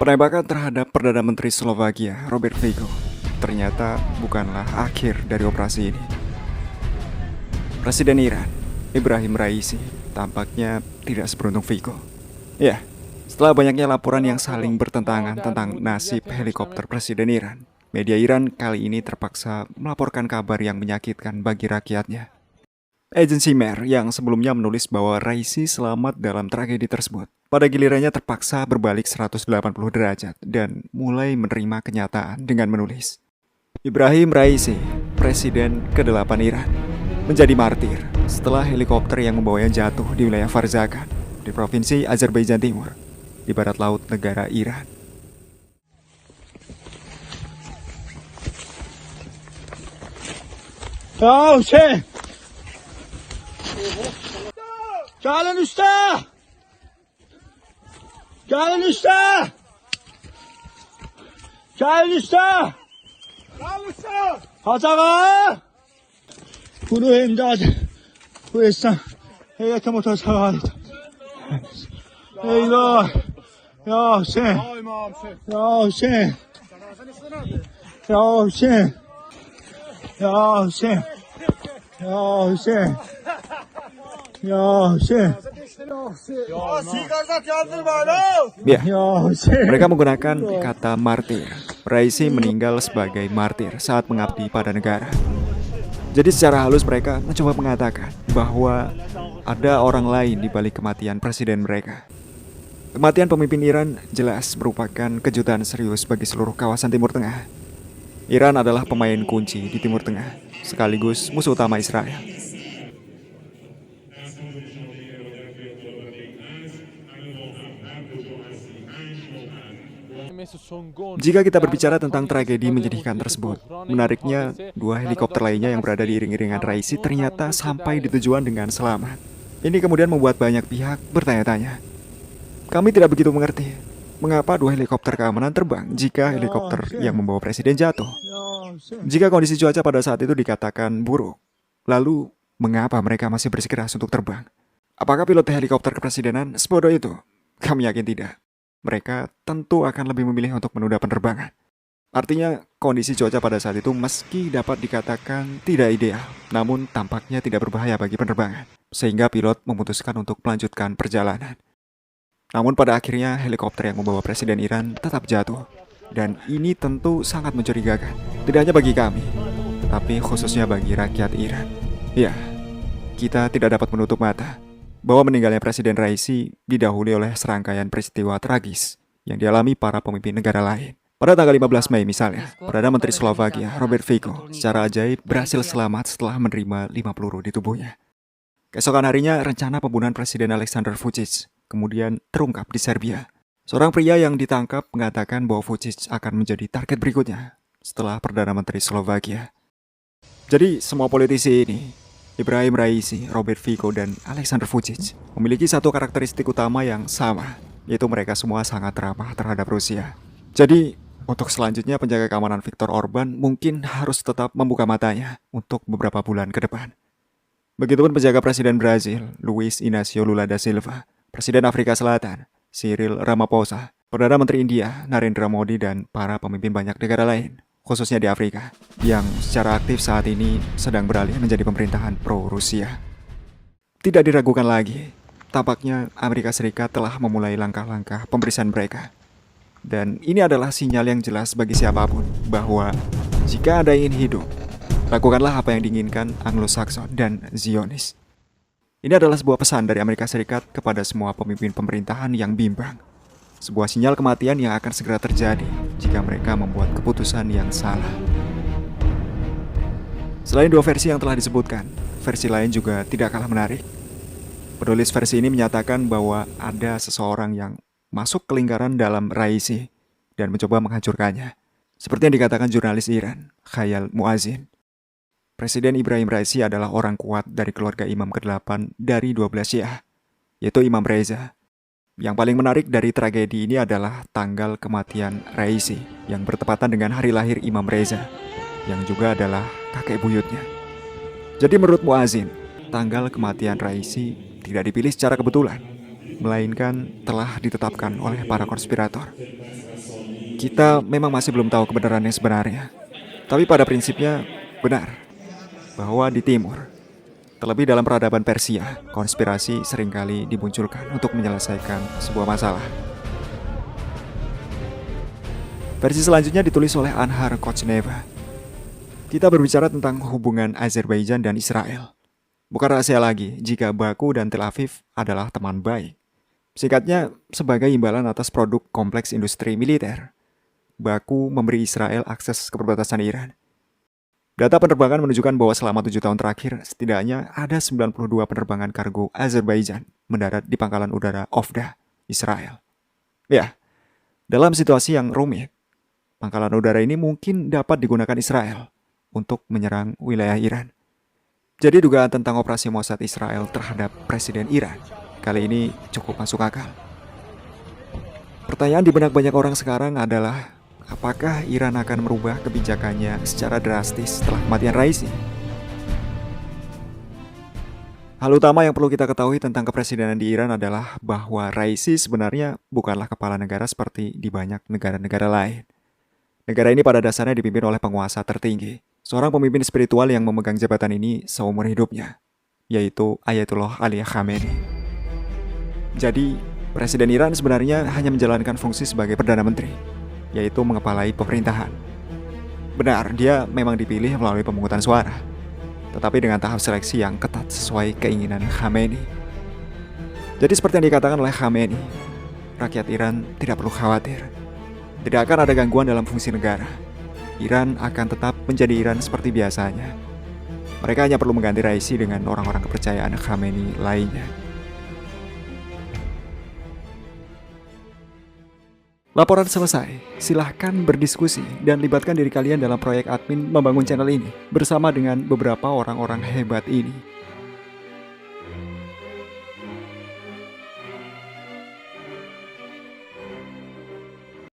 Penembakan terhadap Perdana Menteri Slovakia, Robert Fico, ternyata bukanlah akhir dari operasi ini. Presiden Iran, Ibrahim Raisi, tampaknya tidak seberuntung Fico. Ya, setelah banyaknya laporan yang saling bertentangan tentang nasib helikopter Presiden Iran, media Iran kali ini terpaksa melaporkan kabar yang menyakitkan bagi rakyatnya. Agensi Mer yang sebelumnya menulis bahwa Raisi selamat dalam tragedi tersebut, pada gilirannya terpaksa berbalik 180 derajat dan mulai menerima kenyataan dengan menulis, Ibrahim Raisi, Presiden ke-8 Iran, menjadi martir setelah helikopter yang membawanya jatuh di wilayah Farzakan, di provinsi Azerbaijan Timur, di barat laut negara Iran. Ya Hüseyin! Gelin üste! Gelin üste! Gelin üste! Hacağa! Bunu imdad bu insan heyete motorsağa aldı. Eyvah! Ya Hüseyin! Ya Hüseyin! Ya Hüseyin! Ya Hüseyin! Ya Hüseyin! Ya Hüseyin! Ya, mereka menggunakan kata martir. Raisi meninggal sebagai martir saat mengabdi pada negara. Jadi secara halus mereka mencoba mengatakan bahwa ada orang lain di balik kematian presiden mereka. Kematian pemimpin Iran jelas merupakan kejutan serius bagi seluruh kawasan Timur Tengah. Iran adalah pemain kunci di Timur Tengah, sekaligus musuh utama Israel. Jika kita berbicara tentang tragedi menyedihkan tersebut, menariknya dua helikopter lainnya yang berada di iring-iringan Raisi ternyata sampai di tujuan dengan selamat. Ini kemudian membuat banyak pihak bertanya-tanya. Kami tidak begitu mengerti, mengapa dua helikopter keamanan terbang jika helikopter yang membawa presiden jatuh? Jika kondisi cuaca pada saat itu dikatakan buruk, lalu mengapa mereka masih bersikeras untuk terbang? Apakah pilot helikopter kepresidenan sebodoh itu? Kami yakin tidak. Mereka tentu akan lebih memilih untuk menunda penerbangan. Artinya, kondisi cuaca pada saat itu meski dapat dikatakan tidak ideal, namun tampaknya tidak berbahaya bagi penerbangan, sehingga pilot memutuskan untuk melanjutkan perjalanan. Namun pada akhirnya helikopter yang membawa presiden Iran tetap jatuh. Dan ini tentu sangat mencurigakan, tidak hanya bagi kami, tapi khususnya bagi rakyat Iran. Ya, kita tidak dapat menutup mata bahwa meninggalnya Presiden Raisi didahului oleh serangkaian peristiwa tragis yang dialami para pemimpin negara lain. Pada tanggal 15 Mei misalnya, Perdana Menteri Slovakia, Robert Fico, secara ajaib berhasil selamat setelah menerima 5 peluru di tubuhnya. Keesokan harinya, rencana pembunuhan Presiden Aleksandar Vučić kemudian terungkap di Serbia. Seorang pria yang ditangkap mengatakan bahwa Vučić akan menjadi target berikutnya setelah Perdana Menteri Slovakia. Jadi semua politisi ini, Ibrahim Raisi, Robert Fico, dan Aleksandar Vučić, memiliki satu karakteristik utama yang sama, yaitu mereka semua sangat ramah terhadap Rusia. Jadi, untuk selanjutnya penjaga keamanan Viktor Orban mungkin harus tetap membuka matanya untuk beberapa bulan ke depan. Begitupun penjaga Presiden Brazil, Luiz Inácio Lula da Silva, Presiden Afrika Selatan, Cyril Ramaphosa, Perdana Menteri India, Narendra Modi, dan para pemimpin banyak negara lain, khususnya di Afrika, yang secara aktif saat ini sedang beralih menjadi pemerintahan pro-Rusia. Tidak diragukan lagi, tampaknya Amerika Serikat telah memulai langkah-langkah pemberian mereka. Dan ini adalah sinyal yang jelas bagi siapapun bahwa jika Anda ingin hidup, lakukanlah apa yang diinginkan Anglo-Saxon dan Zionis. Ini adalah sebuah pesan dari Amerika Serikat kepada semua pemimpin pemerintahan yang bimbang. Sebuah sinyal kematian yang akan segera terjadi jika mereka membuat keputusan yang salah. Selain dua versi yang telah disebutkan, versi lain juga tidak kalah menarik. Penulis versi ini menyatakan bahwa ada seseorang yang masuk ke lingkaran dalam Raisi dan mencoba menghancurkannya. Seperti yang dikatakan jurnalis Iran, Khayal Muazzin. Presiden Ibrahim Raisi adalah orang kuat dari keluarga Imam ke-8 dari 12 Syiah, yaitu Imam Reza. Yang paling menarik dari tragedi ini adalah tanggal kematian Raisi yang bertepatan dengan hari lahir Imam Reza, yang juga adalah kakek buyutnya. Jadi menurut Muazzin, tanggal kematian Raisi tidak dipilih secara kebetulan, melainkan telah ditetapkan oleh para konspirator. Kita memang masih belum tahu kebenaran yang sebenarnya. Tapi pada prinsipnya benar bahwa di timur, terlebih dalam peradaban Persia, konspirasi seringkali dimunculkan untuk menyelesaikan sebuah masalah. Versi selanjutnya ditulis oleh Anhar Kochneva. Kita berbicara tentang hubungan Azerbaijan dan Israel. Bukan rahasia lagi jika Baku dan Tel Aviv adalah teman baik. Singkatnya, sebagai imbalan atas produk kompleks industri militer, Baku memberi Israel akses ke perbatasan Iran. Data penerbangan menunjukkan bahwa selama 7 tahun terakhir, setidaknya ada 92 penerbangan kargo Azerbaijan mendarat di pangkalan udara Ofda, Israel. Ya, dalam situasi yang rumit, pangkalan udara ini mungkin dapat digunakan Israel untuk menyerang wilayah Iran. Jadi dugaan tentang operasi Mossad Israel terhadap Presiden Iran kali ini cukup masuk akal. Pertanyaan di benak banyak orang sekarang adalah, apakah Iran akan merubah kebijakannya secara drastis setelah kematian Raisi? Hal utama yang perlu kita ketahui tentang kepresidenan di Iran adalah bahwa Raisi sebenarnya bukanlah kepala negara seperti di banyak negara-negara lain. Negara ini pada dasarnya dipimpin oleh penguasa tertinggi, seorang pemimpin spiritual yang memegang jabatan ini seumur hidupnya, yaitu Ayatollah Ali Khamenei. Jadi, Presiden Iran sebenarnya hanya menjalankan fungsi sebagai Perdana Menteri, yaitu mengepalai pemerintahan. Benar, dia memang dipilih melalui pemungutan suara, tetapi dengan tahap seleksi yang ketat sesuai keinginan Khamenei. Jadi seperti yang dikatakan oleh Khamenei, rakyat Iran tidak perlu khawatir. Tidak akan ada gangguan dalam fungsi negara. Iran akan tetap menjadi Iran seperti biasanya. Mereka hanya perlu mengganti Raisi dengan orang-orang kepercayaan Khamenei lainnya. Laporan selesai. Silahkan berdiskusi dan libatkan diri kalian dalam proyek admin membangun channel ini bersama dengan beberapa orang-orang hebat ini.